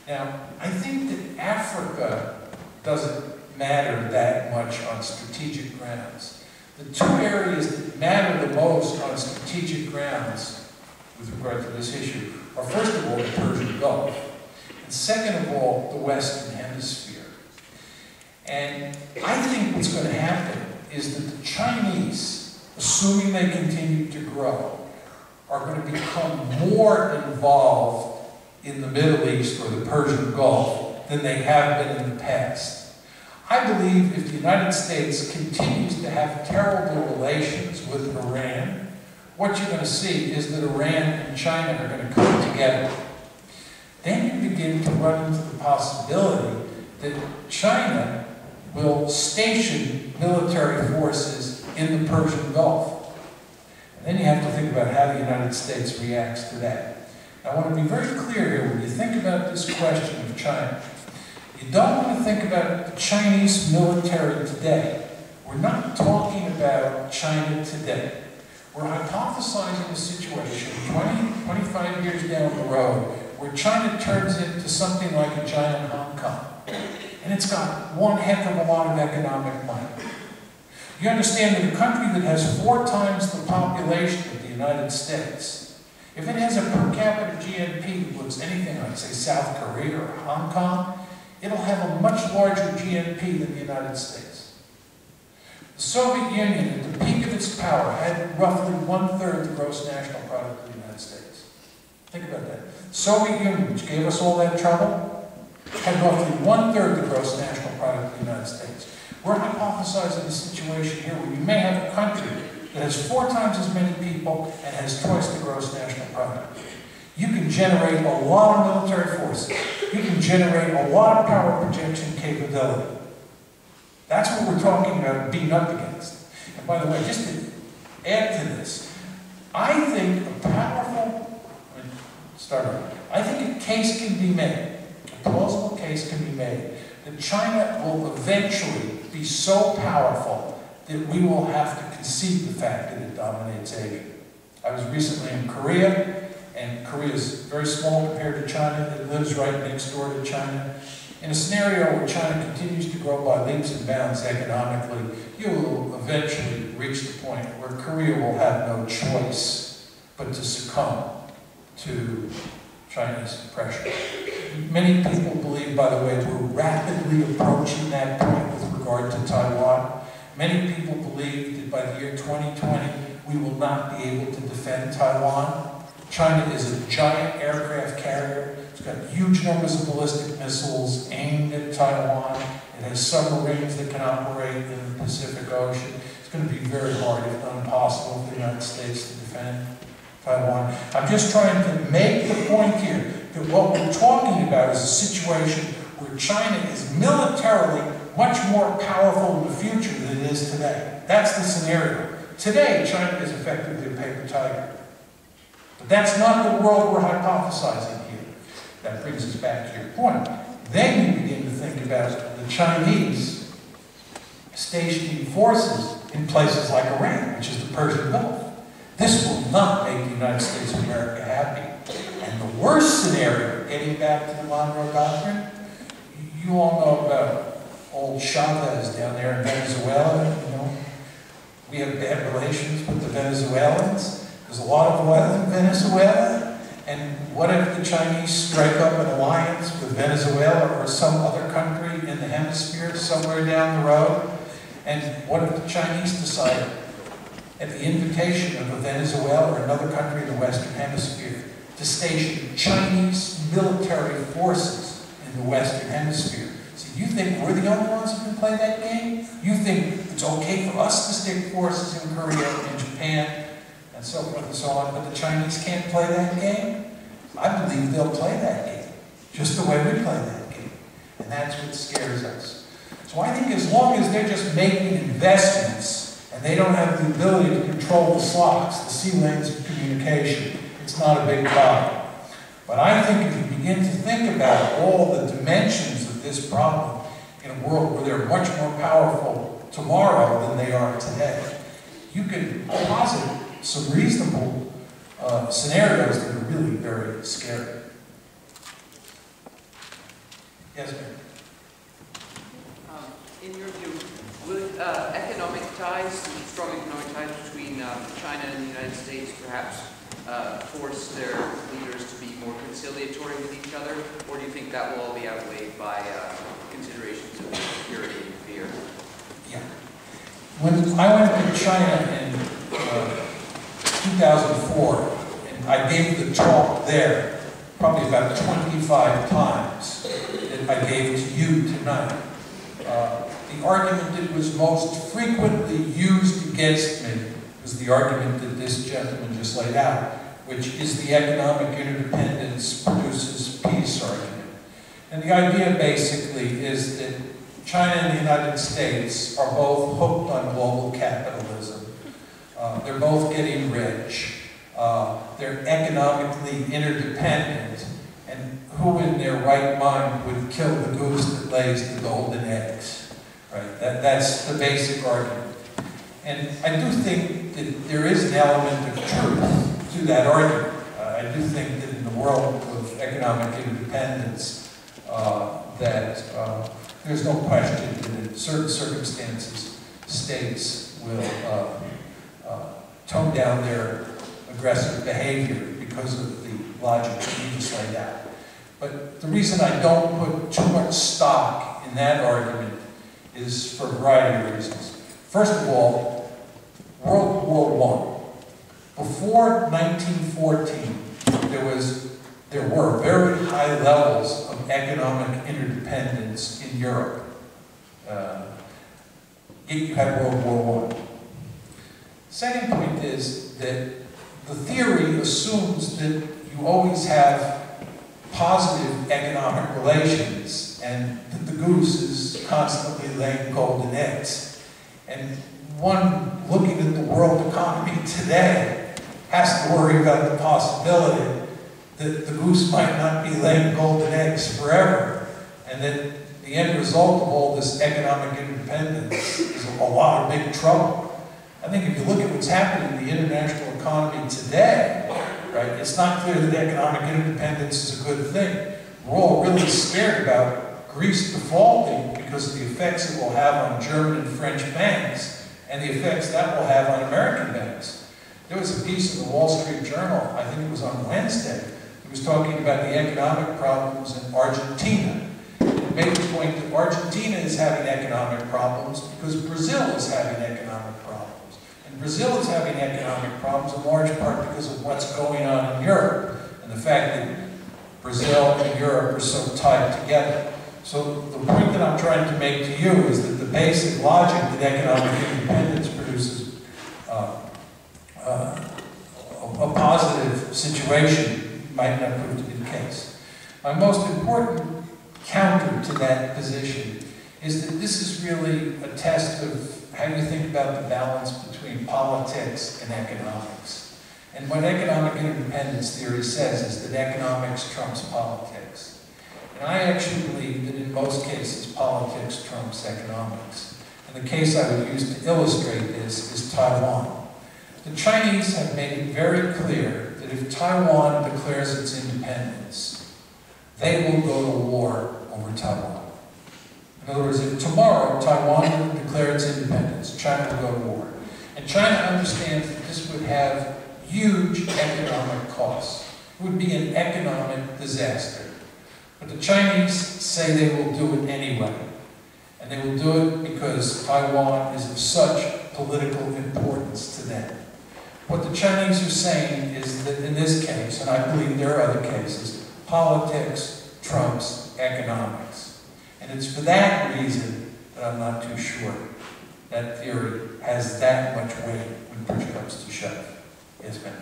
Now, I think that Africa doesn't matter that much on strategic grounds. The two areas that matter the most on strategic grounds with regard to this issue are, first of all, the Persian Gulf, and second of all, the Western Hemisphere. And I think what's going to happen is that the Chinese, assuming they continue to grow, are going to become more involved in the Middle East or the Persian Gulf than they have been in the past. I believe if the United States continues to have terrible relations with Iran, what you're going to see is that Iran and China are going to come together. Then you begin to run into the possibility that China will station military forces in the Persian Gulf. And then you have to think about how the United States reacts to that. I want to be very clear here, when you think about this question of China, you don't want to think about the Chinese military today. We're not talking about China today. We're hypothesizing a situation 20, 25 years down the road where China turns into something like a giant Hong Kong. And it's got one heck of a lot of economic might. You understand that a country that has 4 times the population of the United States, if it has a per capita GNP that looks anything like, say, South Korea or Hong Kong, it'll have a much larger GNP than the United States. The Soviet Union, at the peak of its power, had roughly 1/3 the gross national product of the United States. Think about that. The Soviet Union, which gave us all that trouble, had roughly 1/3 the gross national product of the United States. We're hypothesizing a situation here where you may have a country that has 4 times as many people and has twice the gross national product. You can generate a lot of military forces. You can generate a lot of power projection capability. That's what we're talking about being up against. And by the way, just to add to this, I think I think a case can be made, a plausible case can be made, that China will eventually be so powerful that we will have to concede the fact that it dominates Asia. I was recently in Korea, and Korea is very small compared to China. It lives right next door to China. In a scenario where China continues to grow by leaps and bounds economically, you will eventually reach the point where Korea will have no choice but to succumb to Chinese pressure. Many people believe, by the way, we're rapidly approaching that point with regard to Taiwan. Many people believe that by the year 2020, we will not be able to defend Taiwan. China is a giant aircraft carrier. It's got huge numbers of ballistic missiles aimed at Taiwan. It has submarines that can operate in the Pacific Ocean. It's going to be very hard, if not impossible, for the United States to defend Taiwan. I'm just trying to make the point here that what we're talking about is a situation where China is militarily much more powerful in the future than it is today. That's the scenario. Today, China is effectively a paper tiger. But that's not the world we're hypothesizing here. That brings us back to your point. Then you begin to think about the Chinese stationing forces in places like Iran, which is the Persian Gulf. This will not make the United States of America happy. And the worst scenario, getting back to the Monroe Doctrine, you all know about old Chavez down there in Venezuela. You know, we have bad relations with the Venezuelans. There's a lot of oil in Venezuela. And what if the Chinese strike up an alliance with Venezuela or some other country in the hemisphere somewhere down the road? And what if the Chinese decide, at the invitation of a Venezuela or another country in the Western Hemisphere, to station Chinese military forces in the Western Hemisphere? So you think we're the only ones who can play that game? You think it's okay for us to stick forces in Korea and Japan and so forth and so on, but the Chinese can't play that game? I believe they'll play that game, just the way we play that game. And that's what scares us. So I think as long as they're just making investments and they don't have the ability to control the slots, the sea lanes of communication, it's not a big problem. But I think if you begin to think about all the dimensions of this problem in a world where they're much more powerful tomorrow than they are today, you can posit some reasonable scenarios that are really very scary. Yes, ma'am. In your view, would economic ties, strong economic ties between China and the United States perhaps force their leaders to be more conciliatory with each other, or do you think that will all be outweighed by considerations of security and fear? Yeah. When I went to China in 2004, and I gave the talk there probably about 25 times that I gave to you tonight. The argument that was most frequently used against me was the argument that this gentleman just laid out, which is the economic interdependence produces peace argument. And the idea basically is that China and the United States are both hooked on global capitalism. They're both getting rich. They're economically interdependent. And who in their right mind would kill the goose that lays the golden eggs? Right? That's the basic argument. And I do think that there is an element of truth to that argument. I do think that in the world of economic interdependence, there's no question that in certain circumstances, states will tone down their aggressive behavior because of the logic that you just laid out. But the reason I don't put too much stock in that argument is for a variety of reasons. First of all, World War I. Before 1914, there were very high levels of economic interdependence in Europe. You had World War I. Second point is that the theory assumes that you always have positive economic relations and that the goose is constantly laying golden eggs. And one looking at the world economy today has to worry about the possibility that the goose might not be laying golden eggs forever, and that the end result of all this economic interdependence is a lot of big trouble. I think if you look at what's happening in the international economy today, right, it's not clear that economic interdependence is a good thing. We're all really scared about Greece defaulting because of the effects it will have on German and French banks and the effects that will have on American banks. There was a piece in the Wall Street Journal, I think it was on Wednesday, that was talking about the economic problems in Argentina. It made the point that Argentina is having economic problems because Brazil is having economic problems. And Brazil is having economic problems in large part because of what's going on in Europe and the fact that Brazil and Europe are so tied together. So the point that I'm trying to make to you is that the basic logic that economic independence produces a positive situation might not prove to be the case. My most important counter to that position is that this is really a test of how you think about the balance between politics and economics. And what economic interdependence theory says is that economics trumps politics. And I actually believe that in most cases, politics trumps economics. And the case I would use to illustrate this is Taiwan. The Chinese have made it very clear that if Taiwan declares its independence, they will go to war over Taiwan. In other words, if tomorrow Taiwan would declare its independence, China will go to war. And China understands that this would have huge economic costs. It would be an economic disaster. But the Chinese say they will do it anyway. And they will do it because Taiwan is of such political importance to them. What the Chinese are saying is that in this case, and I believe there are other cases, politics trumps economics. And it's for that reason that I'm not too sure that theory has that much weight when push comes to shove. Yes, ma'am.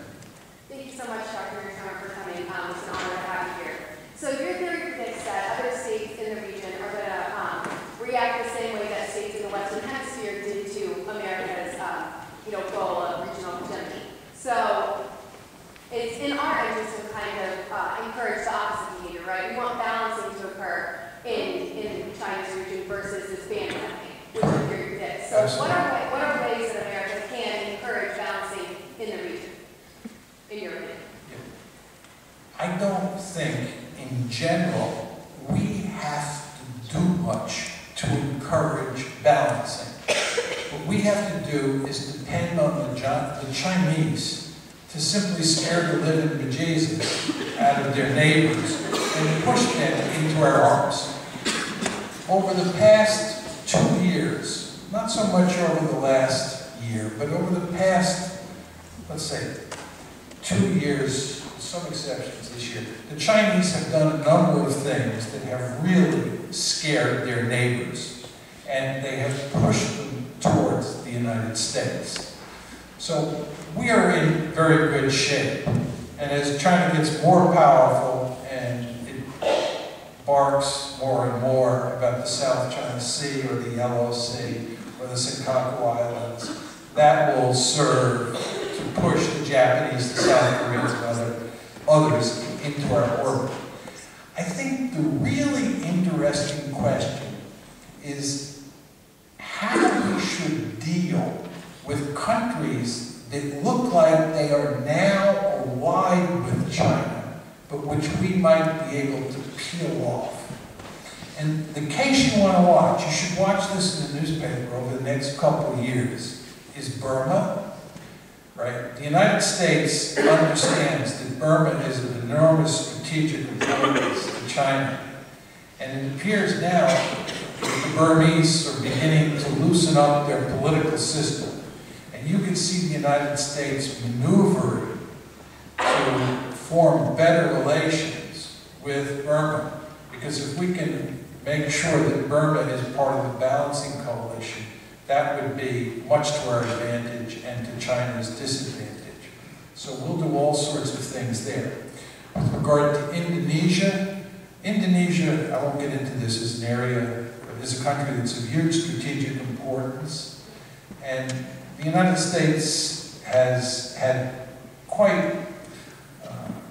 Thank you so much, Dr. Mearsheimer, for coming. It's an honor to have you here. So your theory predicts that other states in the region are going to react the same way that states in the Western Hemisphere did to America's goal of regional hegemony. So it's in our interest to kind of encourage the opposite behavior, right? We want balancing to occur in China's region versus this bandwagoning, which your theory predicts. So what are ways that America can encourage balancing in the region, in your opinion? I don't think, in general, we have much to encourage balancing. What we have to do is depend on the Chinese to simply scare the living bejesus out of their neighbors and push them into our arms. Over the past 2 years, not so much over the last year, but over the past, let's say, 2 years, with some exceptions this year, the Chinese have done a number of things that have really scared their neighbors, and they have pushed them towards the United States. So we are in very good shape, and as China gets more powerful and it barks more and more about the South China Sea or the Yellow Sea or the Senkaku Islands, that will serve to push the Japanese, the South Koreans, and others into our orbit. I think the really interesting question is how we should deal with countries that look like they are now allied with China, but which we might be able to peel off. And the case you want to watch, you should watch this in the newspaper over the next couple of years, is Burma. Right? The United States understands that Burma is of enormous strategic importance to China. And it appears now that the Burmese are beginning to loosen up their political system. And you can see the United States maneuvering to form better relations with Burma. Because if we can make sure that Burma is part of the balancing coalition, that would be much to our advantage and to China's disadvantage. So we'll do all sorts of things there. With regard to Indonesia, I won't get into this, is an area, is a country that's of huge strategic importance. And the United States has had quite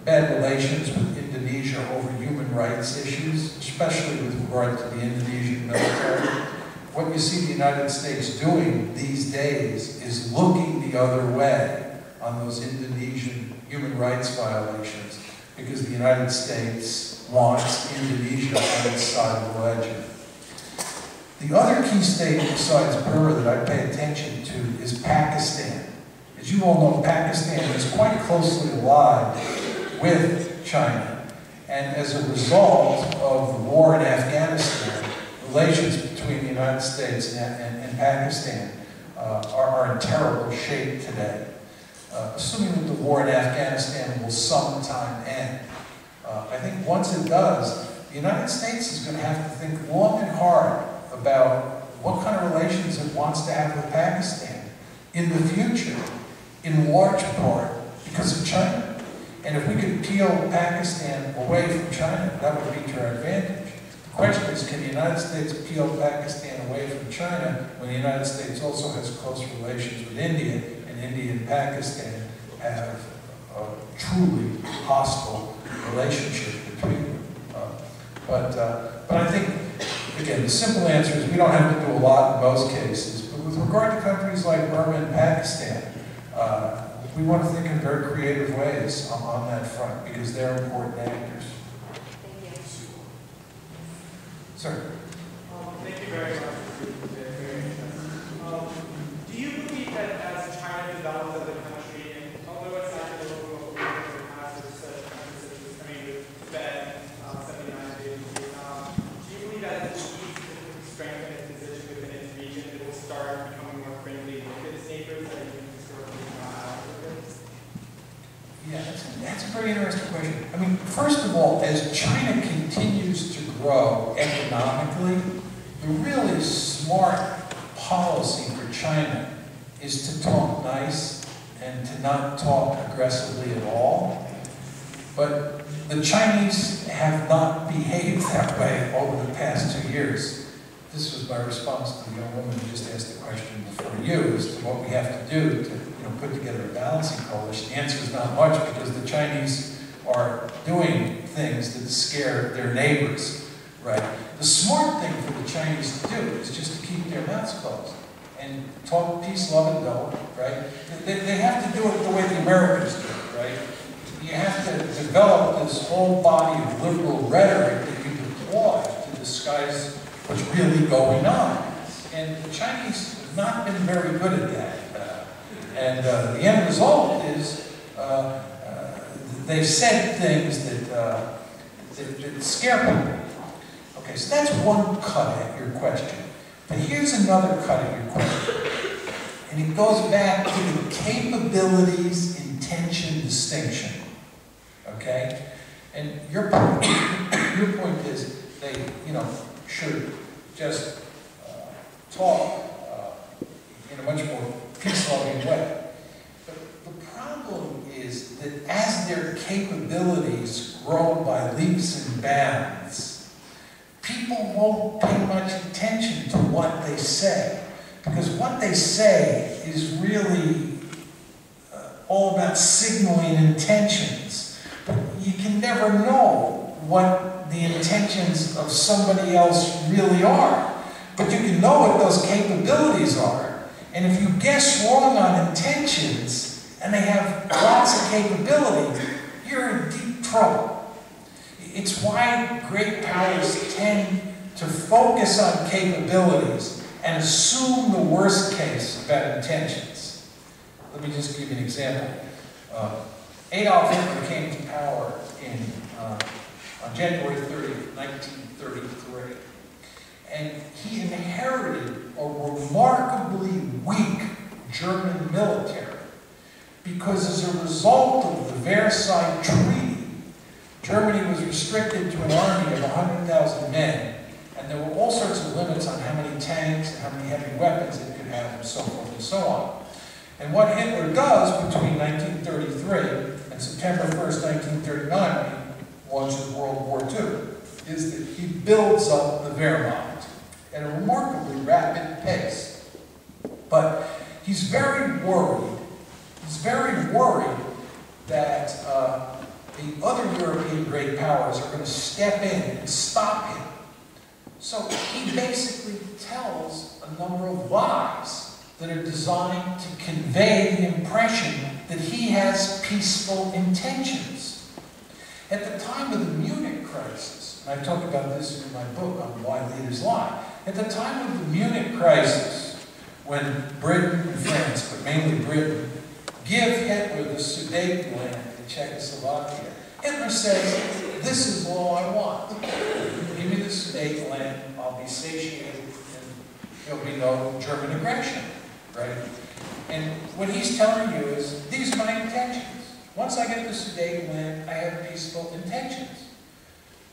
bad relations with Indonesia over human rights issues, especially with regard to the Indonesian military. What you see the United States doing these days is looking the other way on those Indonesian human rights violations because the United States wants Indonesia on its side of the ledger. The other key state besides Burma that I pay attention to is Pakistan. As you all know, Pakistan is quite closely allied with China. And as a result of the war in Afghanistan, relations between the United States and Pakistan are in terrible shape today. Assuming that the war in Afghanistan will sometime end, I think once it does, the United States is going to have to think long and hard about what kind of relations it wants to have with Pakistan in the future, in large part because of China. And if we could peel Pakistan away from China, that would be to our advantage. The question is, can the United States peel Pakistan away from China when the United States also has close relations with India, and India and Pakistan have a truly hostile relationship between them? But I think, again, the simple answer is we don't have to do a lot in most cases. But with regard to countries like Burma and Pakistan, we want to think in very creative ways on that front because they're important actors. Thank you. Sir? Thank you very much. Very interesting. Do you believe that as China develops as a country, and although it's not going to look like it has with such countries such as, with Tibet, 79 days, do you believe that it needs to strengthen its position within its region, it will start becoming more friendly with its neighbors that it can historically not with? Yeah, that's a very interesting question. I mean, first of all, as China continues to grow economically, the really smart policy for China is to talk nice and to not talk aggressively at all. But the Chinese have not behaved that way over the past 2 years. This was my response to the young woman who just asked the question before you as to what we have to do to put together a balancing coalition. The answer is not much because the Chinese are doing things that scare their neighbors, right? The smart thing for the Chinese to do is just to keep their mouths closed and talk peace, love, and go, right? They have to do it the way the Americans do it, right? You have to develop this whole body of liberal rhetoric that you deploy to disguise what's really going on. And the Chinese have not been very good at that. The end result is they've said things that scare people. Okay, so that's one cut at your question. But here's another cut at your question. And it goes back to the capabilities-intention distinction. Okay? And your point is they, should just talk in a much more peace-loving way. But the problem is that as their capabilities grow by leaps and bounds, people won't pay much attention to what they say. Because what they say is really all about signaling intentions. But you can never know what the intentions of somebody else really are. But you can know what those capabilities are. And if you guess wrong on intentions, and they have lots of capability, you're in deep trouble. It's why great powers tend to focus on capabilities and assume the worst case about intentions. Let me just give you an example. Adolf Hitler came to power on January 30th, 1933. And he inherited a remarkably weak German military because as a result of the Versailles Treaty, Germany was restricted to an army of 100,000 men, and there were all sorts of limits on how many tanks and how many heavy weapons it could have, and so forth and so on. And what Hitler does between 1933 and September 1st, 1939, when he launches World War II, is that he builds up the Wehrmacht at a remarkably rapid pace. But he's very worried. He's very worried that the other European great powers are going to step in and stop him. So he basically tells a number of lies that are designed to convey the impression that he has peaceful intentions. At the time of the Munich crisis, and I talk about this in my book on Why Leaders Lie, at the time of the Munich crisis, when Britain and France, but mainly Britain, give Hitler the Sudetenland in Czechoslovakia, Hitler says, this is all I want. Give me the Sudetenland, I'll be satiated, and there'll be no German aggression, right? And what he's telling you is, these are my intentions. Once I get the Sudetenland, I have peaceful intentions.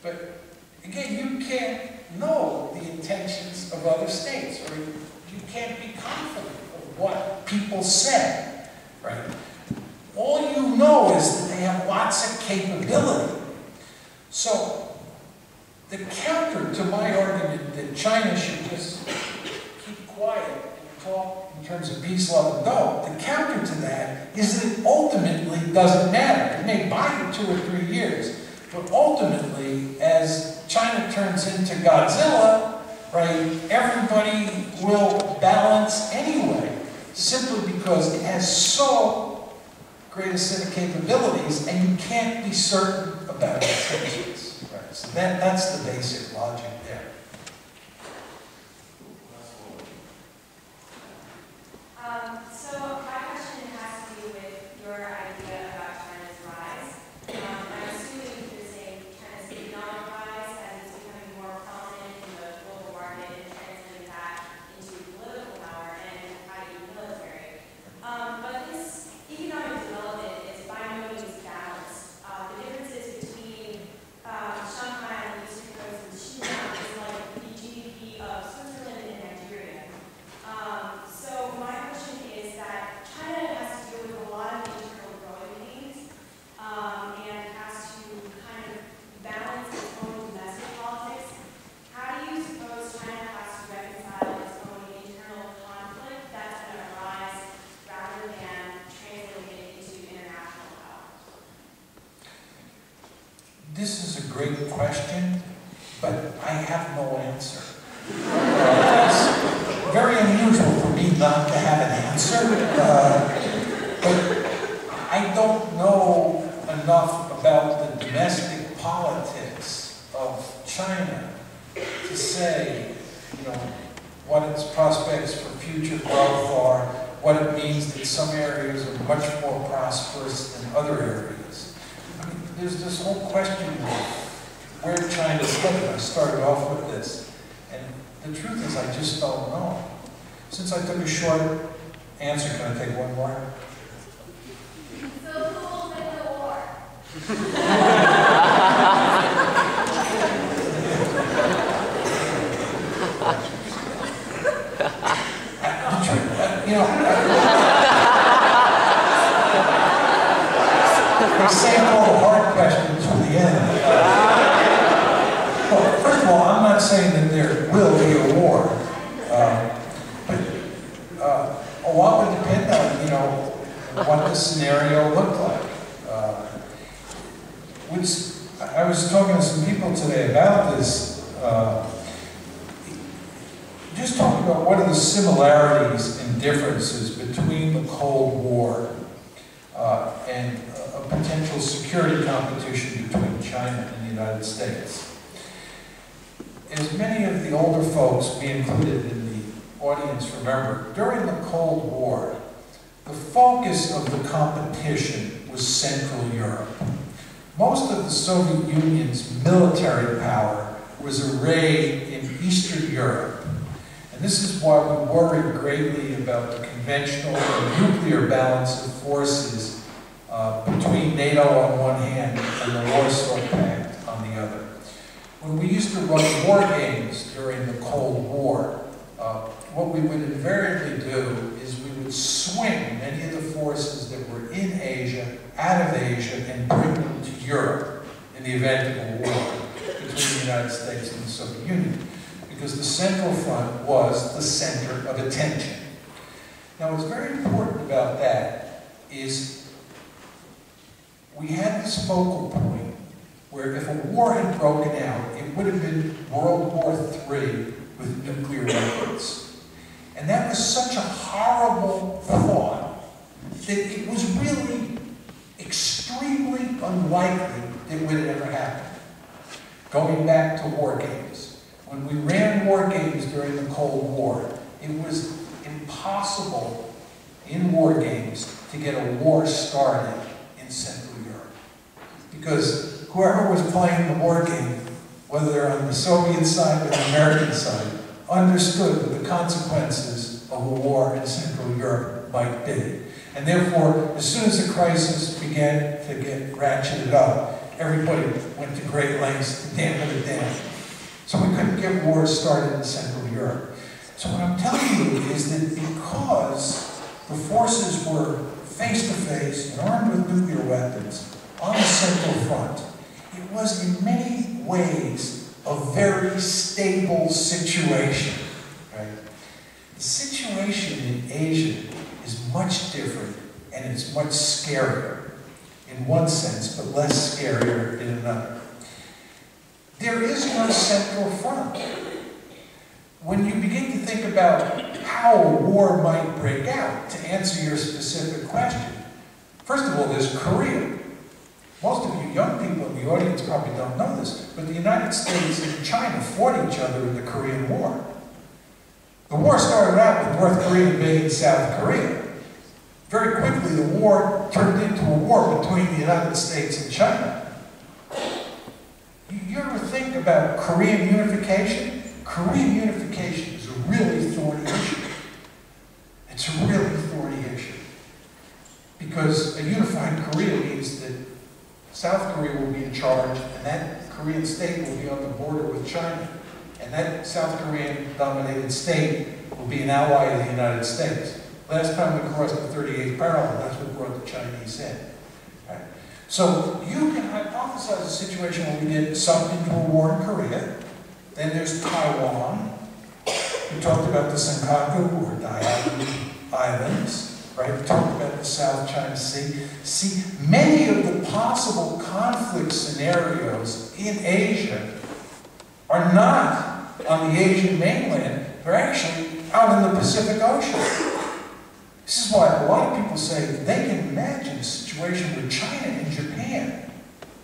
But again, you can't know the intentions of other states, or you can't be confident of what people say, right? All you know is that they have lots of capability. So, the counter to my argument that China should just keep quiet and talk in terms of peace, love, and go, the counter to that is that it ultimately doesn't matter. It may buy you 2 or 3 years, but ultimately, as China turns into Godzilla, right, everybody will balance anyway, simply because it has so great a set of capabilities, and you can't be certain about its intentions. Right? So that's the basic logic there. So my question has to do with your idea about China's rise. I'm assuming you're saying China's economic rise as it's becoming more prominent in the global market and translating that into political power and i.e. military. But this economic development is by no means balanced. The differences between Shanghai on the eastern coast and Xinjiang is like the GDP of Switzerland and Nigeria. So my question is that China has to deal with a lot of internal growing pains and has to kind of balance its own domestic politics. How do you suppose China has to reconcile its own internal conflict that's going to arise rather than translating it into international power? This is a great question, but I have no answer. It's very unusual for me not to have an answer, but I don't know enough about the domestic politics of China to say you know, what its prospects for future growth are, what it means that some areas are much more prosperous than other areas. I mean, there's this whole question of where China's headed. I started off with this, and the truth is I just don't know. Since I took a short answer, can I take one more? So who will win the war? You know, I saved all the hard questions for the end. Well, first of all, I'm not saying that there will be a war, but a lot would depend on, you know, what the scenario looked like. I was talking to some people today about this. Just talking about what are the similarities and differences between the Cold War and a potential security competition between China and the United States. As many of the older folks, me included in the audience, remember, during the Cold War, the focus of the competition was Central Europe. Most of the Soviet Union's military power was arrayed in Eastern Europe. And this is why we worried greatly about the conventional and nuclear balance of forces between NATO on one hand and the Warsaw Pact on the other. When we used to run war games during the Cold War, what we would invariably do is we would swing many of the forces that were in Asia out of Asia and bring them to Europe in the event of a war between the United States and the Soviet Union, because the Central Front was the center of attention. Now, what's very important about that is we had this focal point where if a war had broken out, it would have been World War III with nuclear weapons. And that was such a horrible thought that it was really extremely unlikely that it would ever happen. Going back to war games. When we ran war games during the Cold War, it was impossible in war games to get a war started in Central Europe. Because whoever was playing the war game, whether they're on the Soviet side or the American side, understood what the consequences of a war in Central Europe might be. And therefore, as soon as the crisis began to get ratcheted up, everybody went to great lengths to dampen it down. So we couldn't get wars started in Central Europe. So what I'm telling you is that because the forces were face-to-face and armed with nuclear weapons on the Central Front, it was in many ways a very stable situation, right? The situation in Asia is much different and it's much scarier in one sense, but less scarier in another. There is no Central Front. When you begin to think about how a war might break out, to answer your specific question, first of all, there's Korea. Most of you young people in the audience probably don't know this, but the United States and China fought each other in the Korean War. The war started out with North Korea invading South Korea. Very quickly, the war turned into a war between the United States and China. You ever think about Korean unification? Korean unification is a really thorny issue. It's a really thorny issue. Because a unified Korea means that South Korea will be in charge, and that Korean state will be on the border with China. And that South Korean-dominated state will be an ally of the United States. Last time we crossed the 38th parallel, that's what brought the Chinese in. Right? So you can hypothesize a situation where we get sucked into a war in Korea. Then there's Taiwan. We talked about the Senkaku or Diagonal Islands. Right? We talked about the South China Sea. See, many of the possible conflict scenarios in Asia are not on the Asian mainland. They're actually out in the Pacific Ocean. This is why a lot of people say they can imagine a situation with China and Japan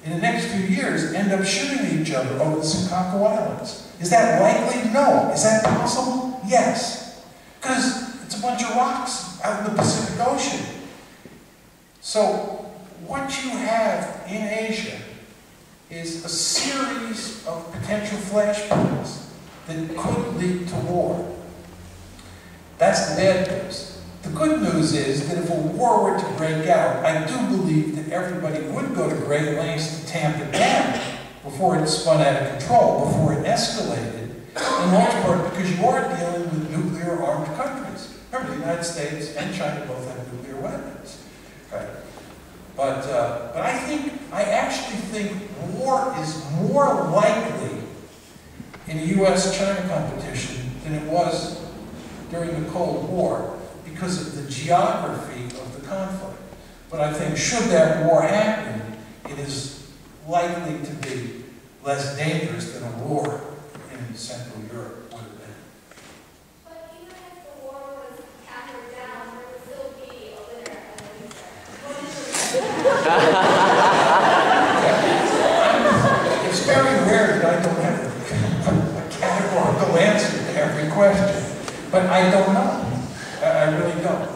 in the next few years, end up shooting each other over the Senkaku Islands. Is that likely? No. Is that possible? Yes. Because it's a bunch of rocks out in the Pacific Ocean. So what you have in Asia is a series of potential flashpoints that could lead to war. That's the bad news. The good news is that if a war were to break out, I do believe that everybody would go to great lengths to tamp it down before it spun out of control, before it escalated, in large part because you are dealing with nuclear-armed countries. Remember, the United States and China both have nuclear weapons. Right? But I actually think war is more likely in a U.S.-China competition than it was during the Cold War because of the geography of the conflict. But I think should that war happen, it is likely to be less dangerous than a war in Central Europe would have been. But even if the war was tampered down, there would still be a winner and a loser. It's very rare that I don't have a categorical answer to every question, but I don't know. I really don't.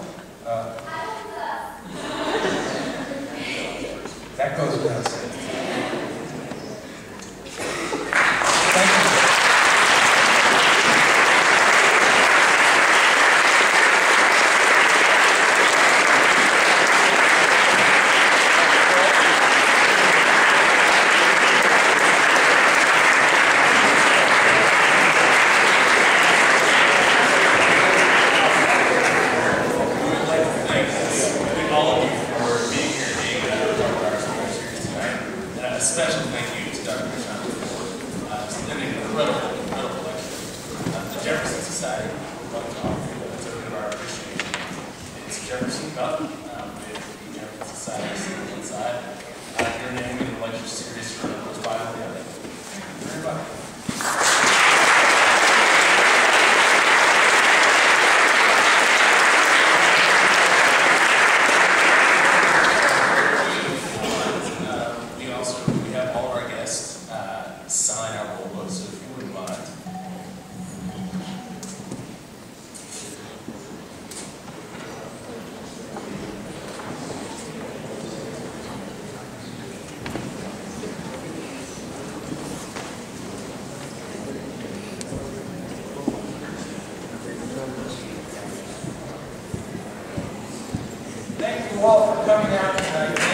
That goes without saying. Thank you. Special thank you to Dr. Mearsheimer for an incredible lecture. The Jefferson Society would like to offer you a token of our appreciation. It's a Jefferson Cup with the Jefferson Society sitting inside. Your name in the lecture series for the first final the other. Thank you very much. Sign our roll books, so if you wouldn't mind. Thank you all for coming out tonight.